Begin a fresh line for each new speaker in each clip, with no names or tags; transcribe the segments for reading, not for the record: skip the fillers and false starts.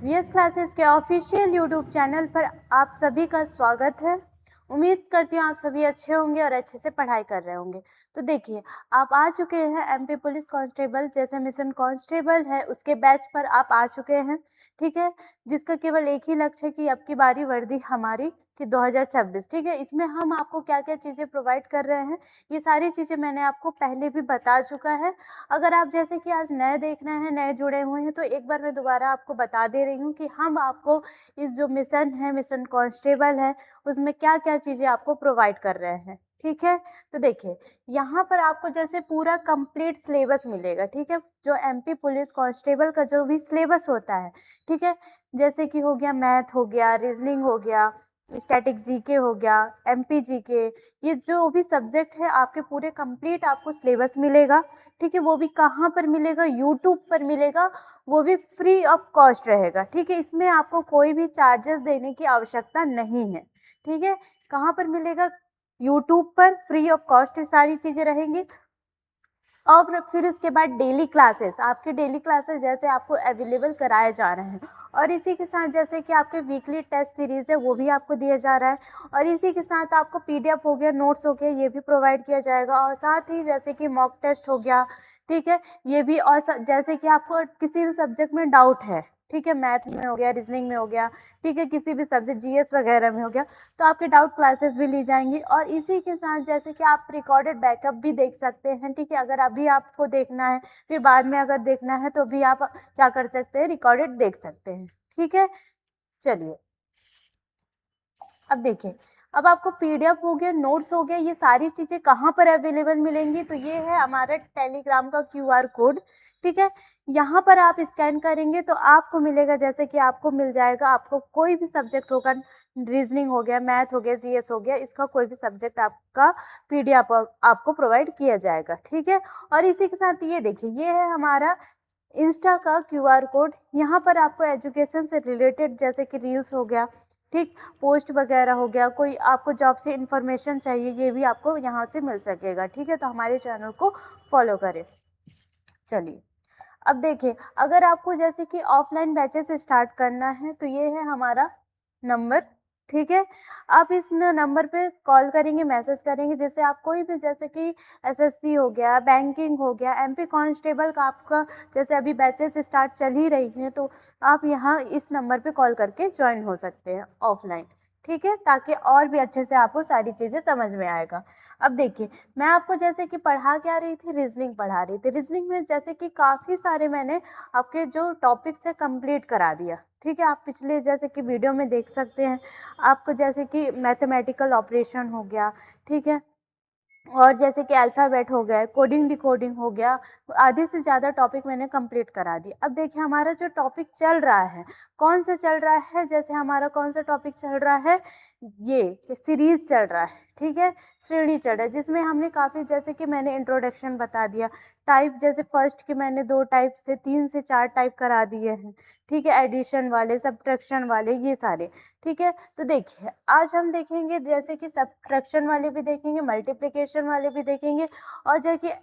VS classes के official YouTube channel पर आप सभी का स्वागत है। उम्मीद करती हूँ आप सभी अच्छे होंगे और अच्छे से पढ़ाई कर रहे होंगे। तो देखिए, आप आ चुके हैं एमपी पुलिस कांस्टेबल जैसे मिशन कांस्टेबल है उसके बैच पर आप आ चुके हैं, ठीक है, जिसका केवल एक ही लक्ष्य है कि अब की बारी वर्दी हमारी कि 2026, ठीक है। इसमें हम आपको क्या क्या चीज़ें प्रोवाइड कर रहे हैं, ये सारी चीज़ें मैंने आपको पहले भी बता चुका है। अगर आप जैसे कि आज नए देख रहे हैं, नए जुड़े हुए हैं, तो एक बार मैं दोबारा आपको बता दे रही हूँ कि हम आपको इस जो मिशन है, मिशन कांस्टेबल है, उसमें क्या क्या चीज़ें आपको प्रोवाइड कर रहे हैं, ठीक है। तो देखिए, यहाँ पर आपको जैसे पूरा कंप्लीट सिलेबस मिलेगा, ठीक है, जो एमपी पुलिस कांस्टेबल का जो भी सिलेबस होता है, ठीक है, जैसे कि हो गया मैथ, हो गया रीजनिंग, हो गया स्टैटिक जीके, हो गया एमपी जीके, ये जो भी सब्जेक्ट है आपके पूरे कंप्लीट आपको सिलेबस मिलेगा, ठीक है। वो भी कहाँ पर मिलेगा? यूट्यूब पर मिलेगा, वो भी फ्री ऑफ कॉस्ट रहेगा, ठीक है। इसमें आपको कोई भी चार्जेस देने की आवश्यकता नहीं है, ठीक है। कहाँ पर मिलेगा? यूट्यूब पर फ्री ऑफ कॉस्ट सारी चीजें रहेंगी। और फिर उसके बाद डेली क्लासेस, आपके डेली क्लासेस जैसे आपको अवेलेबल कराए जा रहे हैं, और इसी के साथ जैसे कि आपके वीकली टेस्ट सीरीज है वो भी आपको दिया जा रहा है, और इसी के साथ आपको पीडीएफ हो गया, नोट्स हो गया, ये भी प्रोवाइड किया जाएगा, और साथ ही जैसे कि मॉक टेस्ट हो गया, ठीक है, ये भी। और जैसे कि आपको किसी भी सब्जेक्ट में डाउट है, ठीक है, मैथ में हो गया, रीजनिंग में हो गया, ठीक है, किसी भी सब्जेक्ट जीएस वगैरह में हो गया, तो आपके डाउट क्लासेस भी ली जाएंगी। और इसी के साथ जैसे कि आप रिकॉर्डेड बैकअप भी देख सकते हैं, ठीक है, अगर अभी आपको देखना है, फिर बाद में अगर देखना है तो भी आप क्या कर सकते हैं, रिकॉर्डेड देख सकते हैं, ठीक है। चलिए, अब देखिए, अब आपको पीडीएफ हो गया, नोट्स हो गया, ये सारी चीजें कहाँ पर अवेलेबल मिलेंगी? तो ये है हमारा टेलीग्राम का क्यूआर कोड, ठीक है। यहाँ पर आप स्कैन करेंगे तो आपको मिलेगा, जैसे कि आपको मिल जाएगा, आपको कोई भी सब्जेक्ट होगा, रीजनिंग हो गया, मैथ हो गया, जीएस हो गया, इसका कोई भी सब्जेक्ट आपका पीडीएफ आपको प्रोवाइड किया जाएगा, ठीक है। और इसी के साथ ये देखिए, ये है हमारा इंस्टा का क्यूआर कोड। यहाँ पर आपको एजुकेशन से रिलेटेड जैसे कि रील्स हो गया, ठीक, पोस्ट वगैरह हो गया, कोई आपको जॉब से इंफॉर्मेशन चाहिए, ये भी आपको यहाँ से मिल सकेगा, ठीक है। तो हमारे चैनल को फॉलो करें। चलिए, अब देखिए, अगर आपको जैसे कि ऑफलाइन बैचेस स्टार्ट करना है तो ये है हमारा नंबर, ठीक है। आप इस नंबर पे कॉल करेंगे, मैसेज करेंगे, जैसे आप कोई भी जैसे कि एसएससी हो गया, बैंकिंग हो गया, एमपी कांस्टेबल का आपका जैसे अभी बैचेस स्टार्ट चल ही रही हैं, तो आप यहाँ इस नंबर पे कॉल करके ज्वाइन हो सकते हैं ऑफलाइन, ठीक है, ताकि और भी अच्छे से आपको सारी चीज़ें समझ में आएगा। अब देखिए, मैं आपको जैसे कि पढ़ा क्या रही थी, रीजनिंग पढ़ा रही थी। रीजनिंग में जैसे कि काफ़ी सारे मैंने आपके जो टॉपिक्स है कंप्लीट करा दिया, ठीक है। आप पिछले जैसे कि वीडियो में देख सकते हैं, आपको जैसे कि मैथमेटिकल ऑपरेशन हो गया, ठीक है, और जैसे कि अल्फ़ाबेट हो गया, कोडिंग डिकोडिंग हो गया, आधे से ज़्यादा टॉपिक मैंने कंप्लीट करा दिया। अब देखिए, हमारा जो टॉपिक चल रहा है, कौन सा चल रहा है? जैसे हमारा कौन सा टॉपिक चल रहा है, ये सीरीज चल रहा है, ठीक है, श्रेणी चल रहा है, जिसमें हमने काफ़ी जैसे कि मैंने इंट्रोडक्शन बता दिया, टाइप जैसे फर्स्ट के मैंने 2 टाइप से 3 से 4 टाइप करा दिए हैं, ठीक है, एडिशन वाले, सब्ट्रैक्शन वाले, ये सारे, ठीक है। तो देखिए, आज हम देखेंगे जैसे कि सब्ट्रैक्शन वाले भी देखेंगे, मल्टीप्लिकेशन वाले भी देखेंगे, और जैसे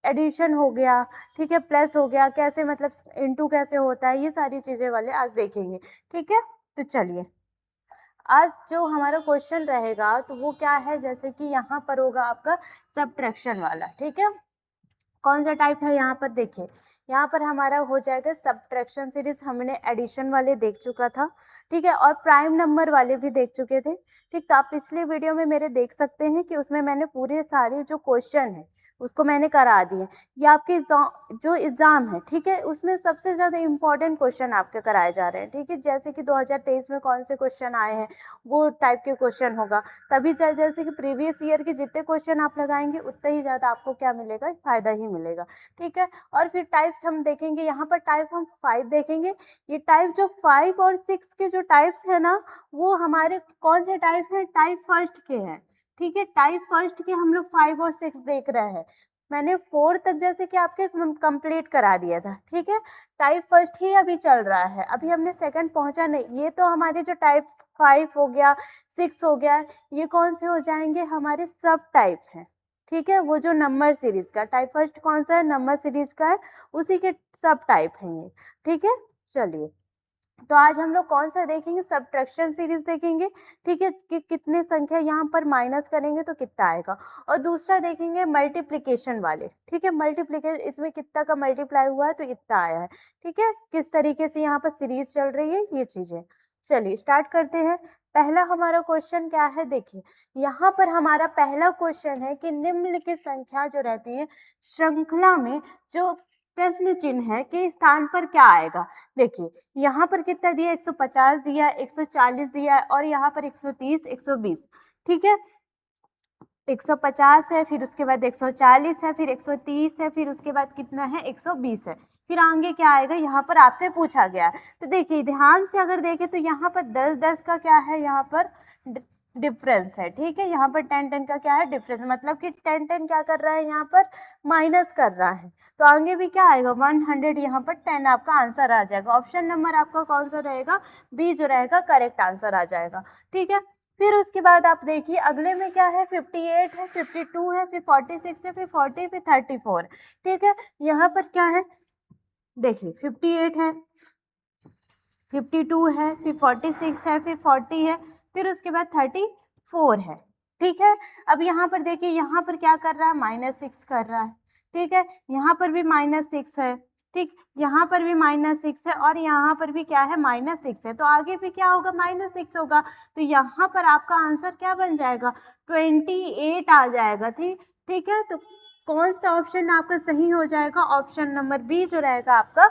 एडिशन हो गया, ठीक है, प्लस हो गया, कैसे मतलब इनटू कैसे होता है, ये सारी चीज़ें वाले आज देखेंगे, ठीक है। तो चलिए, आज जो हमारा क्वेश्चन रहेगा तो वो क्या है, जैसे कि यहाँ पर होगा आपका सब्ट्रैक्शन वाला, ठीक है। कौन सा टाइप है यहाँ पर? देखिए, यहाँ पर हमारा हो जाएगा सब्ट्रैक्शन सीरीज, हमने एडिशन वाले देख चुका था, ठीक है, और प्राइम नंबर वाले भी देख चुके थे, ठीक। तो आप पिछले वीडियो में मेरे देख सकते हैं कि उसमें मैंने पूरे सारे जो क्वेश्चन है उसको मैंने करा दिए। ये आपके जो एग्जाम है, ठीक है, उसमें सबसे ज्यादा इंपॉर्टेंट क्वेश्चन आपके कराए जा रहे हैं, ठीक है, जैसे कि 2023 में कौन से क्वेश्चन आए हैं वो टाइप के क्वेश्चन होगा, तभी जैसे कि प्रीवियस ईयर के जितने क्वेश्चन आप लगाएंगे उतना ही ज़्यादा आपको क्या मिलेगा, फायदा ही मिलेगा, ठीक है। और फिर टाइप्स हम देखेंगे, यहाँ पर टाइप हम 5 देखेंगे। ये टाइप जो 5 और 6 के जो टाइप्स है ना, वो हमारे कौन से टाइप है? टाइप फर्स्ट के हैं, ठीक है। टाइप फर्स्ट के हम लोग 5 और 6 देख रहे हैं। मैंने 4 तक जैसे कि आपके कंप्लीट करा दिया था, ठीक है। टाइप फर्स्ट ही अभी चल रहा है, अभी हमने सेकंड पहुंचा नहीं। ये तो हमारे जो टाइप 5 हो गया, 6 हो गया, ये कौन से हो जाएंगे? हमारे सब टाइप हैं, ठीक है। वो जो नंबर सीरीज का टाइप फर्स्ट कौन सा है? नंबर सीरीज का है, उसी के सब टाइप हैं ये, ठीक है। चलिए, तो आज हम लोग कौन सा देखेंगे, सब्ट्रैक्शन सीरीज देखेंगे, ठीक है, कि कितने संख्या यहाँ पर माइनस करेंगे तो कितना आएगा। और दूसरा देखेंगे मल्टीप्लिकेशन वाले, ठीक है, मल्टीप्लिकेशन, इसमें कितना का मल्टीप्लाई हुआ है तो इतना आया है, ठीक है, किस तरीके से यहाँ पर सीरीज चल रही है ये चीजें। चलिए स्टार्ट करते हैं। पहला हमारा क्वेश्चन क्या है, देखिए यहाँ पर हमारा पहला क्वेश्चन है कि निम्नलिखित संख्या जो रहती है श्रृंखला में, जो प्रश्न चिन्ह है के स्थान पर क्या आएगा। देखिए यहाँ पर कितना दिया, 150 दिया, 140 दिया और यहाँ पर 130, 120, ठीक है, 150 है, फिर उसके बाद 140 है, फिर 130 है, फिर उसके बाद कितना है, 120 है, फिर आगे क्या आएगा, यहाँ पर आपसे पूछा गया है। तो देखिए ध्यान से अगर देखें तो यहाँ पर 10-10 का क्या है, यहाँ पर डिफरेंस है, ठीक है, यहाँ पर 10-10 का क्या है, डिफरेंस, मतलब कि 10-10 क्या कर रहा है, यहाँ पर माइनस कर रहा है। तो आगे भी क्या आएगा, 100, यहाँ पर 10 आपका आंसर आ जाएगा। ऑप्शन नंबर आपका कौन सा रहेगा, बी जो रहेगा करेक्ट आंसर आ जाएगा, ठीक है। फिर उसके बाद आप देखिए अगले में क्या है, 58 है, 52 है, फिर 46 है, फिर 40, फिर 34, ठीक है। यहाँ पर क्या है, देखिए 58 है, 52 है, फिर 46 है, फिर 40 है, फिर उसके बाद 34 है, ठीक है। अब यहाँ पर देखिए यहाँ पर क्या कर रहा है, -6 कर रहा है, ठीक है, यहाँ पर भी -6 है, ठीक, यहाँ पर भी -6 है और यहाँ पर भी क्या है, -6 है, तो आगे भी क्या होगा, -6 होगा। तो यहाँ पर आपका आंसर क्या बन जाएगा, 28 आ जाएगा, ठीक, ठीक है। तो कौन सा ऑप्शन आपका सही हो जाएगा, ऑप्शन नंबर बी जो रहेगा आपका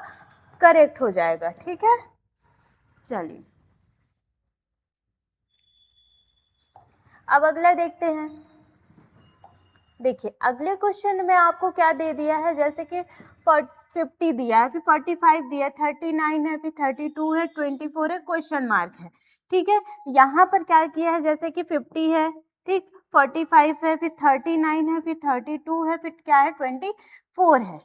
करेक्ट हो जाएगा, ठीक है। चलिए अब अगला देखते हैं। देखिए अगले क्वेश्चन में आपको क्या दे दिया है, जैसे कि 50 दिया है, फिर 45 दिया है, 39 है, फिर 32 है, 24 है, क्वेश्चन मार्क है, ठीक है। यहाँ पर क्या किया है, जैसे कि 50 है, ठीक, 45 है, फिर 39 है, फिर 32 है, फिर क्या है, 24 है,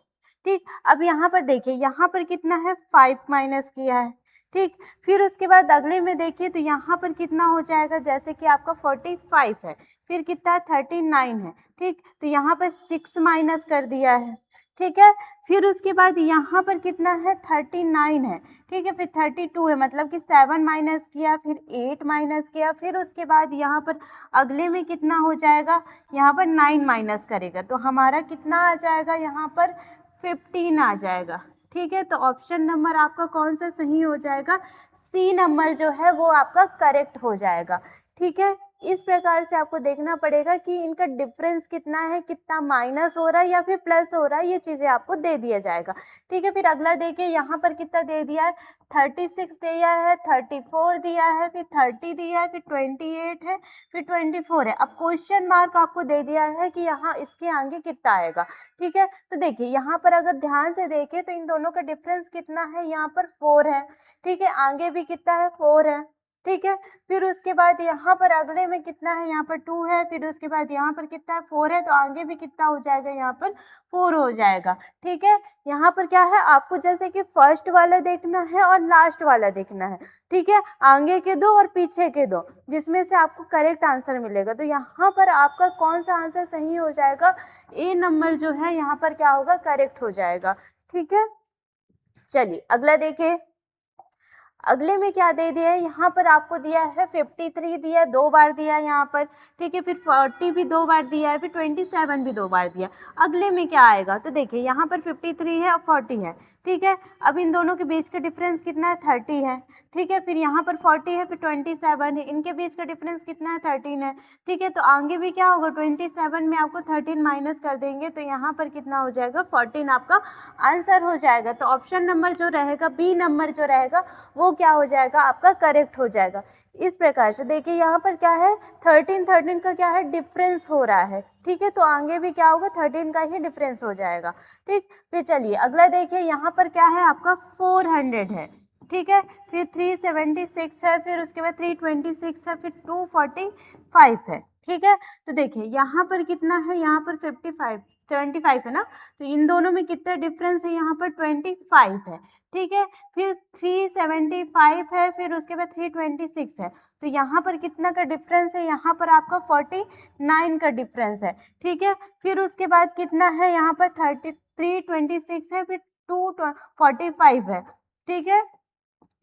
ठीक। अब यहाँ पर देखिए यहाँ पर कितना है, 5 माइनस किया है, ठीक। फिर उसके बाद अगले में देखिए तो यहाँ पर कितना हो जाएगा, जैसे कि आपका 45 है, फिर कितना 39 है, ठीक, तो यहाँ पर 6 माइनस कर दिया है, ठीक है। फिर उसके बाद यहाँ पर कितना है, 39 है, ठीक है, फिर 32 है, मतलब कि 7 माइनस किया, फिर 8 माइनस किया, फिर उसके बाद यहाँ पर अगले में कितना हो जाएगा, यहाँ पर 9 माइनस करेगा, तो हमारा कितना आ जाएगा, यहाँ पर 15 आ जाएगा, ठीक है। तो ऑप्शन नंबर आपका कौन सा सही हो जाएगा, सी नंबर जो है वो आपका करेक्ट हो जाएगा, ठीक है। इस प्रकार से आपको देखना पड़ेगा कि इनका डिफरेंस कितना है, कितना माइनस हो रहा है या फिर प्लस हो रहा है, ये चीजें आपको दे दिया जाएगा, ठीक है। फिर अगला देखिए यहाँ पर कितना दे दिया है, 36 दिया है, 34 दिया है, फिर 30 दिया है, फिर 28 है, फिर 24 है। अब क्वेश्चन मार्क आपको दे दिया है कि यहाँ इसके आगे कितना आएगा, ठीक है। तो देखिए यहाँ पर अगर ध्यान से देखें तो इन दोनों का डिफरेंस कितना है, यहाँ पर 4 है, ठीक है, आगे भी कितना है, 4 है, ठीक है। फिर उसके बाद यहाँ पर अगले में कितना है, यहाँ पर 2 है, फिर उसके बाद यहाँ पर कितना है, 4 है, तो आगे भी कितना हो जाएगा, यहाँ पर 4 हो जाएगा, ठीक है। यहाँ पर क्या है, आपको जैसे कि फर्स्ट वाला देखना है और लास्ट वाला देखना है, ठीक है, आगे के दो और पीछे के दो, जिसमें से आपको करेक्ट आंसर मिलेगा। तो यहाँ पर आपका कौन सा आंसर सही हो जाएगा, ए नंबर जो है यहाँ पर क्या होगा, करेक्ट हो जाएगा, ठीक है। चलिए अगला देखिए, अगले में क्या दे दिया है, यहाँ पर आपको दिया है 53 दिया है, 2 बार दिया है यहाँ पर, ठीक है, फिर 40 भी 2 बार दिया है, फिर 27 भी 2 बार दिया है। अगले में क्या आएगा, तो देखिए यहाँ पर 53 है और 40 है, ठीक है। अब इन दोनों के बीच का डिफरेंस कितना है, 30 है, ठीक है, फिर यहाँ पर 40 है, फिर 27 है, इनके बीच का डिफरेंस कितना है, 13 है, ठीक है। तो आगे भी क्या होगा, 27 में आपको 13 माइनस कर देंगे तो यहाँ पर कितना हो जाएगा, 14 आपका आंसर हो जाएगा। तो ऑप्शन नंबर जो रहेगा, बी नंबर जो रहेगा वो क्या हो जाएगा, आपका करेक्ट हो जाएगा। इस प्रकार से देखिए यहाँ पर क्या है, 13 का क्या है, डिफरेंस हो रहा है, ठीक है, तो आगे भी क्या होगा, 13 का ही डिफरेंस हो जाएगा, ठीक। फिर चलिए अगला देखिए, यहाँ पर क्या है आपका 400 है, ठीक है, फिर 376 है, फिर उसके बाद 326 है, फिर 245 है, ठीक है। तो देखिए यहाँ पर कितना है, यहाँ पर 75 है ना, तो इन दोनों में कितना डिफरेंस है, यहाँ पर 25 है, ठीक है। फिर 375 है, फिर उसके बाद 326 है, तो यहाँ पर कितना का डिफरेंस है, यहाँ पर आपका 49 का डिफरेंस है, ठीक है। फिर उसके बाद कितना है, यहाँ पर 326 है, फिर 245 है, ठीक है।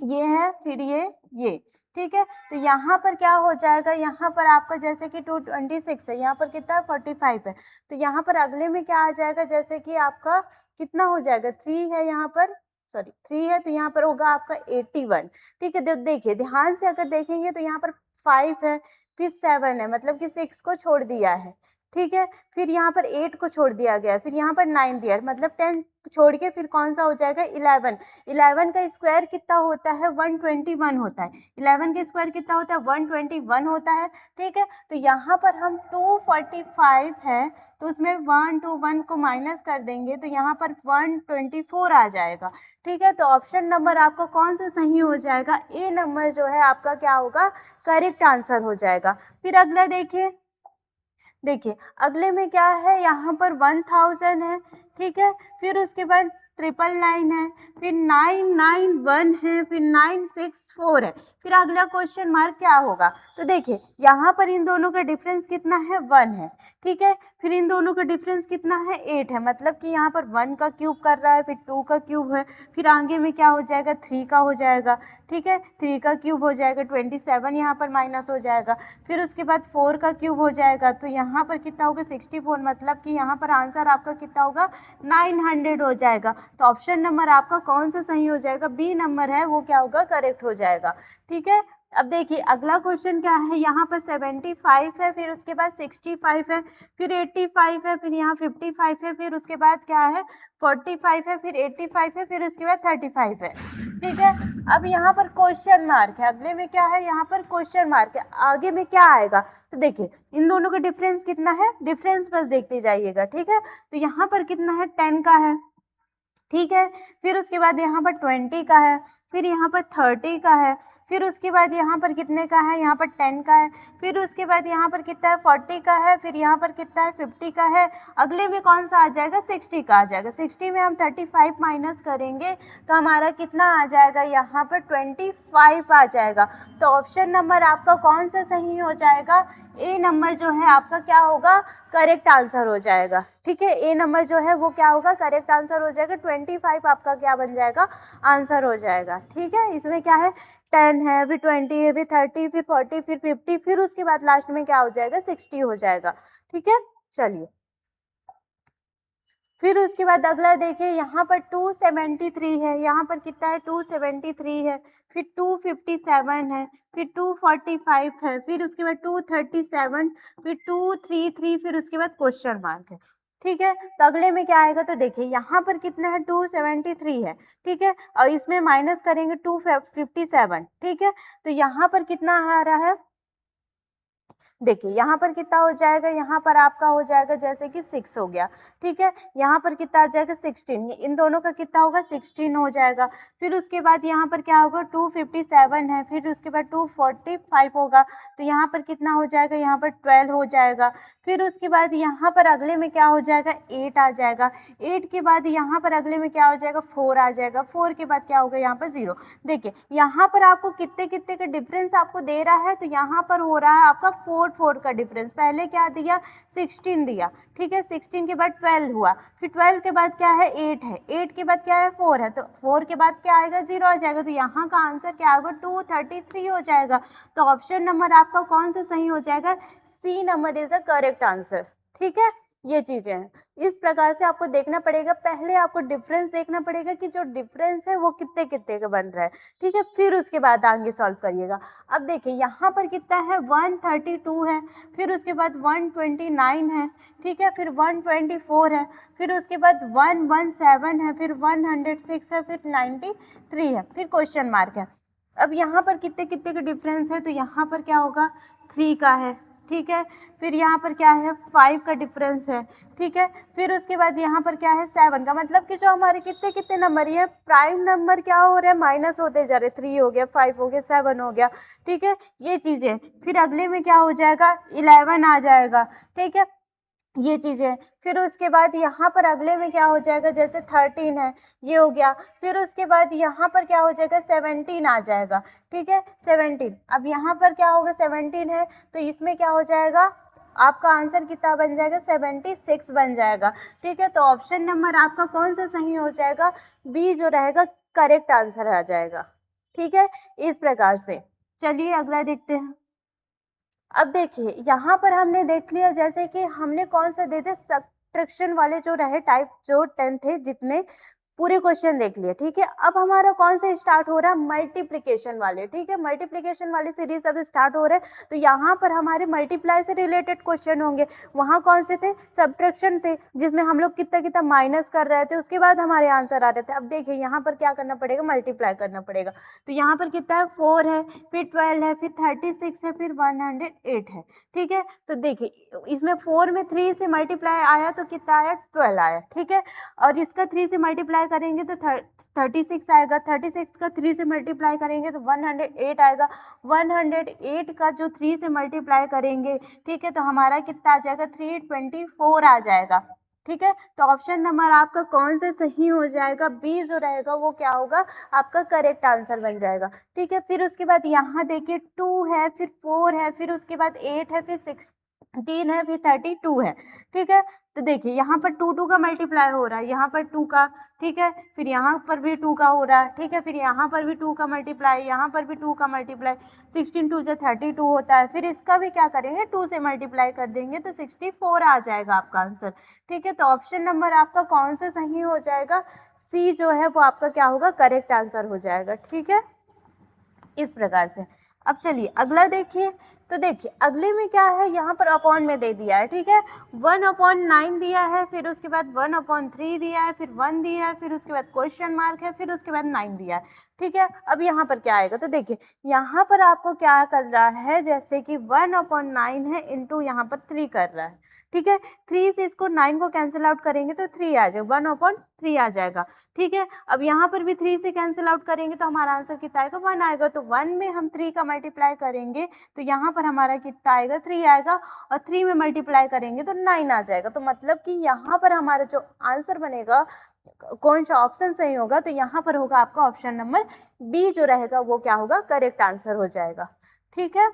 ये है, फिर ये, ठीक है। तो यहाँ पर क्या हो जाएगा, यहाँ पर आपका जैसे कि 226 है, यहाँ पर कितना है 45 है, तो यहाँ पर अगले में क्या आ जाएगा, जैसे कि आपका कितना हो जाएगा 3 है, यहाँ पर सॉरी 3 है, तो यहाँ पर होगा आपका 81, ठीक है। देखिए ध्यान से अगर देखेंगे तो यहाँ पर 5 है, फिर 7 है, मतलब कि 6 को छोड़ दिया है, ठीक है। फिर यहाँ पर 8 को छोड़ दिया गया है, फिर यहाँ पर 9 दिया है, मतलब 10 छोड़ के फिर कौन सा हो जाएगा 11। 11 का स्क्वायर कितना होता है 121 होता है। 11 का स्क्वायर कितना होता है 121 होता है, ठीक है। तो यहाँ पर हम 245 है, तो उसमें 121 को माइनस कर देंगे तो यहाँ पर 124 आ जाएगा, ठीक है। तो ऑप्शन नंबर आपका कौन सा सही हो जाएगा, ए नंबर जो है आपका क्या होगा, करेक्ट आंसर हो जाएगा। फिर अगला देखिए अगले में क्या है, यहाँ पर 1000 है, ठीक है। फिर उसके बाद 999 है, फिर 991 है, फिर 964 है, फिर अगला क्वेश्चन मार्क क्या होगा। तो देखिए यहाँ पर इन दोनों का डिफरेंस कितना है 1 है, ठीक है। फिर इन दोनों का डिफरेंस कितना है 8 है, मतलब कि यहाँ पर 1 का क्यूब कर रहा है, फिर 2 का क्यूब है, फिर आगे में क्या हो जाएगा 3 का हो जाएगा, ठीक है। 3 का क्यूब हो जाएगा 27, यहाँ पर माइनस हो जाएगा, फिर उसके बाद 4 का क्यूब हो जाएगा, तो यहाँ पर कितना होगा 64, मतलब कि यहाँ पर आंसर आपका कितना होगा 900 हो जाएगा। तो ऑप्शन नंबर आपका कौन सा सही हो जाएगा, बी नंबर है वो क्या होगा, करेक्ट हो जाएगा, ठीक है। अब देखिए अगला क्वेश्चन क्या है, यहाँ पर 75 है, फिर उसके बाद 65 है, फिर 85 है, फिर यहाँ 55 है, फिर उसके बाद क्या है 45 है, फिर 85 है, फिर उसके बाद 35 है, ठीक है। अब यहाँ पर क्वेश्चन मार्क है, अगले में क्या है, यहाँ पर क्वेश्चन मार्क है, आगे में क्या आएगा। तो देखिए इन दोनों का डिफरेंस कितना है, डिफरेंस बस देखते जाइएगा, ठीक है। तो यहाँ पर कितना है 10 का है, ठीक है। फिर उसके बाद यहाँ पर 20 का है, फिर यहाँ पर 30 का है, फिर उसके बाद यहाँ पर कितने का है, यहाँ पर 10 का है, फिर उसके बाद यहाँ पर कितना है 40 का है, फिर यहाँ पर कितना है 50 का है, अगले में कौन सा आ जाएगा 60 का आ जाएगा। 60 में हम 35 माइनस करेंगे तो हमारा कितना आ जाएगा, यहाँ पर 25 आ जाएगा। तो ऑप्शन नंबर आपका कौन सा सही हो जाएगा, ए नंबर जो है आपका क्या होगा, करेक्ट आंसर हो जाएगा, ठीक है। ए नंबर जो है वो क्या होगा, करेक्ट आंसर हो जाएगा, 25 आपका क्या बन जाएगा, आंसर हो जाएगा, ठीक है। इसमें क्या है 10 है, फिर 20 है, फिर 30, फिर 40, फिर 50, फिर उसके बाद लास्ट में क्या हो जाएगा 60 हो जाएगा, ठीक है। चलिए फिर उसके बाद अगला देखिए, यहाँ पर 273 है, यहाँ पर कितना है 273 है, फिर 257 है, फिर 245 है, फिर उसके बाद 237, फिर 233, फिर उसके बाद क्वेश्चन मार्क है, ठीक है। तो अगले में क्या आएगा, तो देखिए यहाँ पर कितना है 273 है, ठीक है, और इसमें माइनस करेंगे 257, ठीक है। तो यहाँ पर कितना आ रहा है, देखिए यहाँ पर कितना हो जाएगा, यहाँ पर आपका हो जाएगा जैसे कि 6 हो गया, ठीक है। यहाँ पर कितना आ जाएगा 16, इन दोनों का कितना होगा 16 हो जाएगा। फिर उसके बाद यहाँ पर क्या होगा 257 है, फिर उसके बाद 245 होगा, तो यहाँ पर कितना हो जाएगा, यहाँ पर 12 हो जाएगा। फिर उसके बाद यहाँ पर अगले में क्या हो जाएगा 8 आ जाएगा, 8 के बाद यहाँ पर अगले में क्या हो जाएगा 4 आ जाएगा, 4 के बाद क्या होगा यहाँ पर 0। देखिए यहाँ पर आपको कितने कितने का डिफरेंस आपको दे रहा है, तो यहाँ पर हो रहा है आपका 4 का डिफरेंस, पहले क्या दिया 16 दिया, ठीक है। 16 के बाद 12 हुआ, फिर 12 के बाद क्या है 8 है, 8 के बाद क्या है 4 है, तो 4 के बाद क्या आएगा 0 आ जाएगा, तो यहाँ का आंसर क्या होगा 233 हो जाएगा। तो ऑप्शन नंबर आपका कौन सा सही हो जाएगा, C number is the correct answer, ठीक है। ये चीजें हैं, इस प्रकार से आपको देखना पड़ेगा, पहले आपको डिफरेंस देखना पड़ेगा कि जो डिफरेंस है वो कितने कितने का बन रहा है, ठीक है, फिर उसके बाद आगे सॉल्व करिएगा। अब देखिए यहाँ पर कितना है 132 है, फिर उसके बाद 129 है, ठीक है, फिर 124 है, फिर उसके बाद 117 है, फिर 106 है, फिर 93 है, फिर क्वेश्चन मार्क है। अब यहाँ पर कितने कितने का डिफरेंस है, तो यहाँ पर क्या होगा 3 का है, ठीक है। फिर यहाँ पर क्या है 5 का डिफरेंस है, ठीक है। फिर उसके बाद यहाँ पर क्या है 7 का, मतलब कि जो हमारे कितने कितने नंबर ये प्राइम नंबर क्या हो रहे हैं माइनस होते जा रहे, 3 हो गया 5 हो गया 7 हो गया, ठीक है। ये चीजें फिर अगले में क्या हो जाएगा 11 आ जाएगा, ठीक है। ये चीज है, फिर उसके बाद यहाँ पर अगले में क्या हो जाएगा, जैसे 13 है ये हो गया, फिर उसके बाद यहाँ पर क्या हो जाएगा 17 आ जाएगा, ठीक है 17। अब यहाँ पर क्या होगा 17 है, तो इसमें क्या हो जाएगा आपका आंसर कितना बन जाएगा 76 बन जाएगा, ठीक है। तो ऑप्शन नंबर आपका कौन सा सही हो जाएगा, बी जो रहेगा करेक्ट आंसर आ जाएगा। ठीक है, इस प्रकार से। चलिए अगला देखते हैं। अब देखिए यहाँ पर हमने देख लिया जैसे कि हमने कौन सा दे दे सब्ट्रैक्शन वाले जो रहे टाइप जो 10 थे जितने पूरे क्वेश्चन देख लिए, ठीक है। अब हमारा कौन से स्टार्ट हो रहा है, मल्टीप्लिकेशन वाले, ठीक है। मल्टीप्लिकेशन वाली सीरीज अब स्टार्ट हो रहे हैं, तो यहाँ पर हमारे मल्टीप्लाई से रिलेटेड क्वेश्चन होंगे। वहां कौन से थे, सब्ट्रैक्शन थे, जिसमें हम लोग कितना कितना माइनस कर रहे थे, उसके बाद हमारे आंसर आ रहे थे। अब देखिए यहाँ पर क्या करना पड़ेगा, मल्टीप्लाई करना पड़ेगा। तो यहाँ पर कितना है, 4 है, फिर 12 है, फिर 36 है, फिर 108 है, ठीक है। तो देखिए इसमें 4 में 3 से मल्टीप्लाई आया तो कितना आया, 12 आया, ठीक है। और इसका 3 से मल्टीप्लाई करेंगे तो 36 आएगा, 36 का 3 से मल्टीप्लाई करेंगे तो 108 आएगा, 108 का जो 3 से मल्टीप्लाई करेंगे, ठीक है, तो हमारा कितना आ जाएगा, 324 आ जाएगा, ठीक है। तो ऑप्शन नंबर आपका कौन से सही हो जाएगा, बी जो रहेगा वो क्या होगा, आपका करेक्ट आंसर बन जाएगा, ठीक है। फिर उसके बाद यहाँ देखिए 2 है, फिर 4 है, फिर उसके बाद 8 है, फिर 16 है, फिर 32 है, ठीक है। तो देखिए यहाँ पर 2 का मल्टीप्लाई हो रहा है, यहाँ पर 2 का, ठीक है, फिर यहाँ पर भी 2 का हो रहा है, ठीक है, फिर यहाँ पर भी 2 का मल्टीप्लाई, यहाँ पर भी 2 का मल्टीप्लाई, 16 2 से 32 होता है, फिर इसका भी क्या करेंगे, 2 से मल्टीप्लाई कर देंगे तो 64 आ जाएगा आपका आंसर, ठीक है। तो ऑप्शन नंबर आपका कौन से सही हो जाएगा, सी जो है वो आपका क्या होगा, करेक्ट आंसर हो जाएगा, ठीक है, इस प्रकार से। अब चलिए अगला देखिए। तो देखिए अगले में क्या है, यहाँ पर अपॉन में दे दिया है, ठीक है, 1/9 दिया है, फिर उसके बाद 1/3 दिया है, फिर 1 दिया है, फिर उसके बाद क्वेश्चन मार्क है, फिर उसके बाद 9 दिया है, ठीक है। अब यहाँ पर क्या आएगा, तो देखिए यहाँ पर आपको क्या कर रहा है, जैसे कि 1/9 है इंटू यहाँ पर 3 कर रहा है, ठीक है। 3 से इसको 9 को कैंसिल आउट करेंगे तो 3 आ जाएगा, 1/3 आ जाएगा, ठीक है। अब यहाँ पर भी 3 से कैंसिल आउट करेंगे तो हमारा आंसर कितना आएगा, 1 आएगा। तो 1 में हम 3 का मल्टीप्लाई करेंगे तो यहाँ पर हमारा कितना आएगा, 3 आएगा, और 3 में मल्टीप्लाई करेंगे तो 9 आ जाएगा। तो मतलब कि यहाँ पर हमारा जो आंसर बनेगा, कौन सा ऑप्शन सही होगा, तो यहाँ पर होगा आपका ऑप्शन नंबर बी जो रहेगा वो क्या होगा, करेक्ट आंसर हो जाएगा, ठीक है।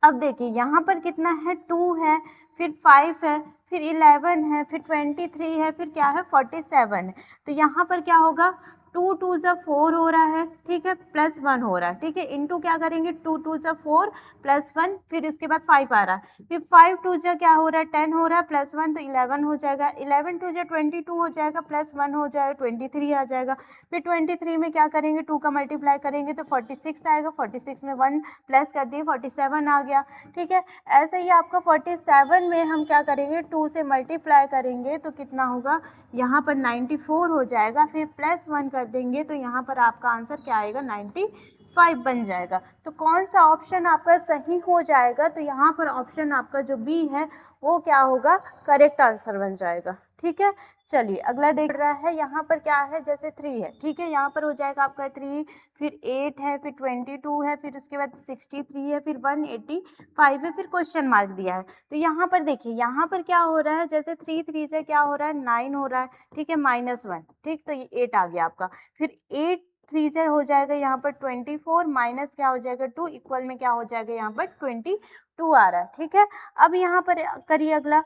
अब देखिए यहाँ पर कितना है, 2 है, फिर 5 है, फिर 11 है, फिर 23 है, फिर क्या है, 47 है। तो यहाँ पर क्या होगा, 2 2 जा 4 हो रहा है, ठीक है, प्लस 1 हो रहा है, ठीक है, इंटू क्या करेंगे, 2 2 जा 4 प्लस 1, फिर उसके बाद 5 आ रहा है, फिर 5 2 जा क्या हो रहा है, 10 हो रहा है, प्लस 1 तो 11 हो जाएगा, 11 2 जा 22 हो जाएगा, प्लस 1 हो जाएगा, 23 आ जाएगा। फिर 23 में क्या करेंगे, 2 का मल्टीप्लाई करेंगे तो 46 आएगा, 46 में 1 प्लस कर दिए, 47 आ गया, ठीक है। ऐसे ही आपका 47 में हम क्या करेंगे, 2 से मल्टीप्लाई करेंगे तो कितना होगा, यहाँ पर 94 हो जाएगा, फिर प्लस 1 कर देंगे तो यहाँ पर आपका आंसर क्या आएगा, 95 बन जाएगा। तो कौन सा ऑप्शन आपका सही हो जाएगा, तो यहाँ पर ऑप्शन आपका जो बी है वो क्या होगा, करेक्ट आंसर बन जाएगा, ठीक है। चलिए अगला देख रहा है, यहाँ पर क्या है, जैसे 3 है, ठीक है, यहाँ पर हो जाएगा आपका 3, फिर 8 है, फिर 22 है, फिर उसके बाद 63 है, फिर 185 है, फिर क्वेश्चन मार्क दिया है। तो यहाँ पर देखिए यहाँ पर क्या हो रहा है, जैसे 3 3 से क्या हो रहा है, 9 हो रहा है, ठीक है, -1, ठीक, तो ये 8 आ गया आपका, फिर 8 3 से हो जाएगा यहाँ पर 24, माइनस क्या हो जाएगा 2, इक्वल में क्या हो जाएगा यहाँ पर 22 आ रहा है, ठीक है। अब यहाँ पर करिए अगला,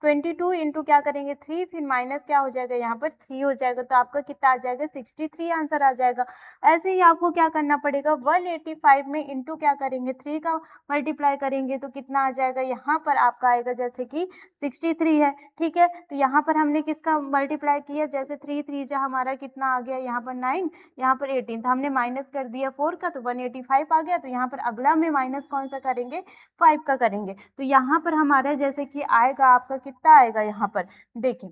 22 इंटू क्या करेंगे 3, फिर माइनस क्या हो जाएगा यहाँ पर 3 हो जाएगा, तो आपका कितना आ जाएगा, 63 आंसर आ जाएगा। ऐसे ही आपको क्या करना पड़ेगा, 185 में इंटू क्या करेंगे 3 का मल्टीप्लाई करेंगे तो कितना आ जाएगा, यहाँ पर आपका आएगा जैसे कि 63 है, ठीक है। तो यहाँ पर हमने किसका मल्टीप्लाई किया, जैसे 3 3 जा हमारा कितना आ गया, यहाँ पर 9, यहाँ पर 18, तो हमने माइनस कर दिया 4 का तो 185 आ गया। तो यहाँ पर अगला में माइनस कौन सा करेंगे, 5 का करेंगे। तो यहाँ पर हमारा जैसे कि आएगा आपका कितना आएगा, यहाँ पर देखिए,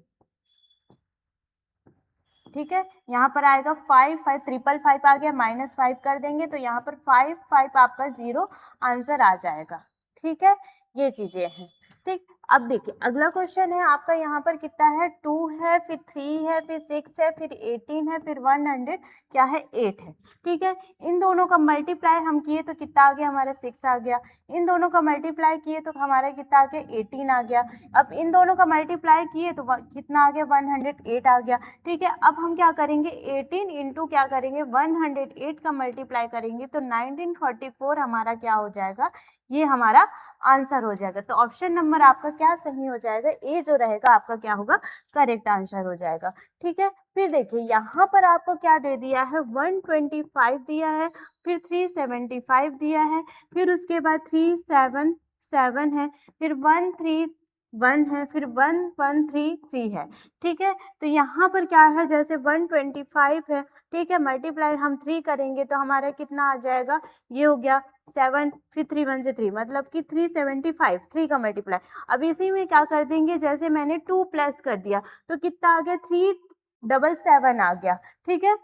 ठीक है, यहाँ पर आएगा 5 5 ट्रिपल 5 आ गया, -5 कर देंगे तो यहाँ पर 5 5 आपका 0 आंसर आ जाएगा, ठीक है। ये चीजें हैं, ठीक। अब देखिए अगला क्वेश्चन है आपका, यहाँ पर कितना है, 2 है, फिर 3 है, फिर 6 है, फिर 18 है, फिर 100 क्या है, 8 है, ठीक है। इन दोनों का मल्टीप्लाई हम किए तो कितना आ गया, हमारा 6 आ गया। इन दोनों का मल्टीप्लाई किए तो हमारा कितना आ गया, 18 आ गया। अब इन दोनों का मल्टीप्लाई किए तो कितना आ गया, 108 आ गया, ठीक है। अब हम क्या करेंगे, 18 इंटू क्या करेंगे, 108 का मल्टीप्लाई करेंगे तो 1944 हमारा क्या हो जाएगा, ये हमारा आंसर हो जाएगा। तो ऑप्शन नंबर आपका क्या सही हो जाएगा, ए जो रहेगा आपका क्या होगा, करेक्ट आंसर हो जाएगा। ठीक है, फिर देखिए यहाँ पर आपको क्या दे दिया है, 125 दिया है, फिर 375 दिया है, फिर उसके बाद 377 है, फिर 131 है, फिर 1133 है। ठीक है, तो यहाँ पर क्या है, जैसे 125 है, ठीक है, मल्टीप्लाई हम 3 करेंगे तो हमारा कितना आ जाएगा, ये हो गया 7, फिर 3 1 से 3 मतलब कि 375, 3 का मल्टीप्लाई। अब इसी में क्या कर देंगे, जैसे मैंने 2 प्लस कर दिया तो कितना आ गया, 377 आ गया। ठीक है,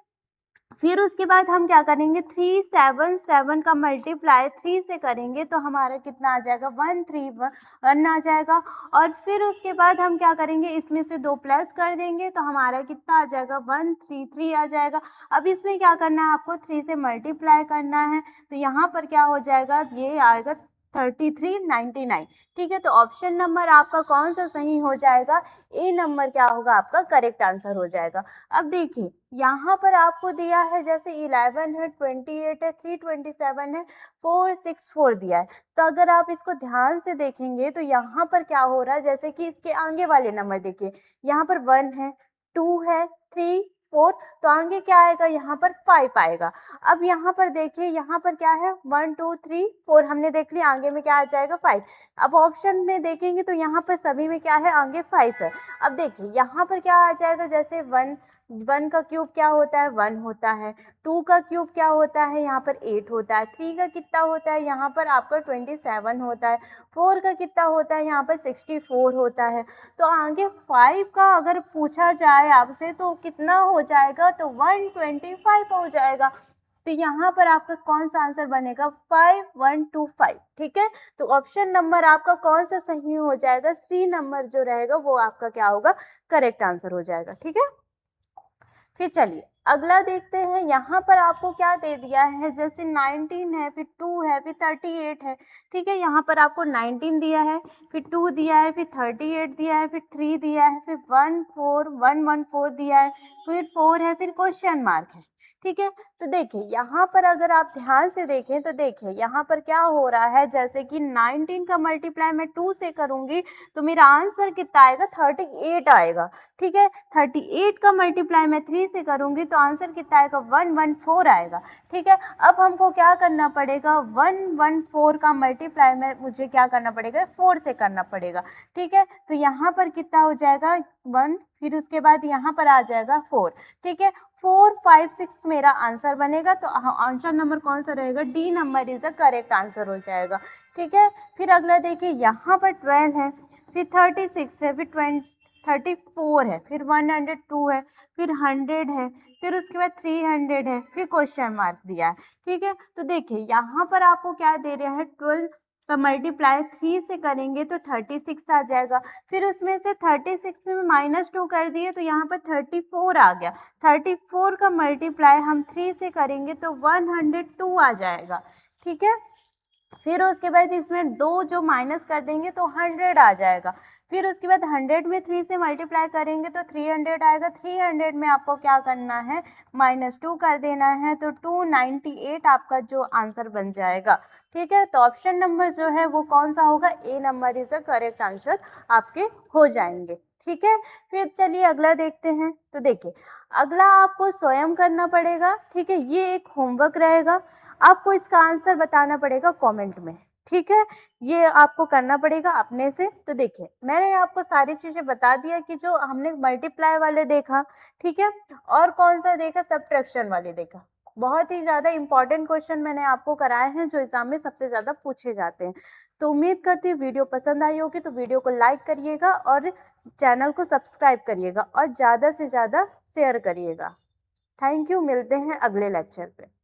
फिर उसके बाद हम क्या करेंगे, 377 का मल्टीप्लाई 3 से करेंगे तो हमारा कितना आ जाएगा, 131 आ जाएगा। और फिर उसके बाद हम क्या करेंगे, इसमें से 2 प्लस कर देंगे तो हमारा कितना आ जाएगा, 133 आ जाएगा। अब इसमें क्या करना है, आपको 3 से मल्टीप्लाई करना है तो यहाँ पर क्या हो जाएगा, ये आएगा 3399। ठीक है, तो ऑप्शन नंबर आपका कौन सा सही हो जाएगा, ए नंबर क्या होगा आपका करेक्ट आंसर हो जाएगा। अब देखिए यहाँ पर आपको दिया है जैसे 11 है, 28 है, 327 है, 464 दिया है। तो अगर आप इसको ध्यान से देखेंगे तो यहाँ पर क्या हो रहा है, जैसे कि इसके आगे वाले नंबर देखिए, यहाँ पर 1 है, 2 है, 3 4, तो आगे क्या आएगा, यहाँ पर 5 आएगा। अब यहाँ पर देखिए, यहाँ पर क्या है, 1 2 3 4 हमने देख लिया, आगे में क्या आ जाएगा, 5। अब ऑप्शन में देखेंगे तो यहाँ पर सभी में क्या है, आगे 5 है। अब देखिए यहाँ पर क्या आ जाएगा, जैसे 1 का क्यूब क्या होता है, 1 होता है, 2 का क्यूब क्या होता है, यहाँ पर 8 होता है, 3 का कितना होता है, यहाँ पर आपका 27 होता है, 4 का कितना होता है, यहाँ पर 64 होता है। तो आगे 5 का अगर पूछा जाए आपसे तो कितना हो जाएगा, तो 125 हो जाएगा। तो यहाँ पर आपका कौन सा आंसर बनेगा, 5125। ठीक है, तो ऑप्शन नंबर आपका कौन सा सही हो जाएगा, सी नंबर जो रहेगा वो आपका क्या होगा, करेक्ट आंसर हो जाएगा। ठीक है, फिर चलिए अगला देखते हैं। यहाँ पर आपको क्या दे दिया है, जैसे 19 है, फिर 2 है, फिर 38 है। ठीक है, यहाँ पर आपको 19 दिया है, फिर 2 दिया है, फिर 38 दिया है, फिर 3 दिया है, फिर 14114 दिया है, फिर 4 है, फिर क्वेश्चन मार्क है। ठीक है, तो देखिए यहाँ पर अगर आप ध्यान से देखें तो देखिए यहाँ पर क्या हो रहा है, जैसे कि 19 का मल्टीप्लाई मैं 2 से करूंगी तो मेरा आंसर कितना आएगा, 38 आएगा। ठीक है, 38 का मल्टीप्लाई मैं 3 से करूंगी तो आंसर कितना आएगा, 114 आएगा। ठीक है, अब हमको क्या करना पड़ेगा, 114 का मल्टीप्लाई में मुझे क्या करना पड़ेगा, 4 से करना पड़ेगा। ठीक है, तो यहाँ पर कितना हो जाएगा, 1, फिर उसके बाद यहाँ पर आ जाएगा 4। ठीक है, 4 5 6 मेरा आंसर बनेगा। तो आंसर नंबर कौन सा रहेगा, D number is the correct answer हो जाएगा। ठीक है, फिर अगला देखिए यहाँ पर 12 है, फिर 36 है, फिर 34 है, फिर 102 है, फिर 100 है, फिर उसके बाद 300 है, फिर क्वेश्चन मार्क दिया है। ठीक है, तो देखिए यहाँ पर आपको क्या दे रहा है, 12 का मल्टीप्लाई 3 से करेंगे तो 36 आ जाएगा, फिर उसमें से 36 में -2 कर दिए तो यहाँ पर 34 आ गया। 34 का मल्टीप्लाई हम 3 से करेंगे तो 102 आ जाएगा। ठीक है, फिर उसके बाद इसमें 2 जो माइनस कर देंगे तो 100 आ जाएगा। फिर उसके बाद 100 में 3 से मल्टीप्लाई करेंगे तो 300 आएगा। 300 में आपको क्या करना है, -2 कर देना है तो 298 आपका जो आंसर बन जाएगा। ठीक है, तो ऑप्शन नंबर जो है वो कौन सा होगा, A number is the correct answer आपके हो जाएंगे। ठीक है, फिर चलिए अगला देखते हैं। तो देखिए अगला आपको स्वयं करना पड़ेगा। ठीक है, ये एक होमवर्क रहेगा, आपको इसका आंसर बताना पड़ेगा कमेंट में। ठीक है, ये आपको करना पड़ेगा अपने से। तो देखिए मैंने आपको सारी चीजें बता दिया कि जो हमने मल्टीप्लाई वाले देखा, ठीक है, और कौन सा देखा, सब्ट्रैक्शन वाले देखा। बहुत ही ज्यादा इंपॉर्टेंट क्वेश्चन मैंने आपको कराए हैं जो एग्जाम में सबसे ज्यादा पूछे जाते हैं। तो उम्मीद करती हूँ वीडियो पसंद आई होगी, तो वीडियो को लाइक करिएगा और चैनल को सब्सक्राइब करिएगा और ज्यादा से ज्यादा शेयर करिएगा। थैंक यू, मिलते हैं अगले लेक्चर पे।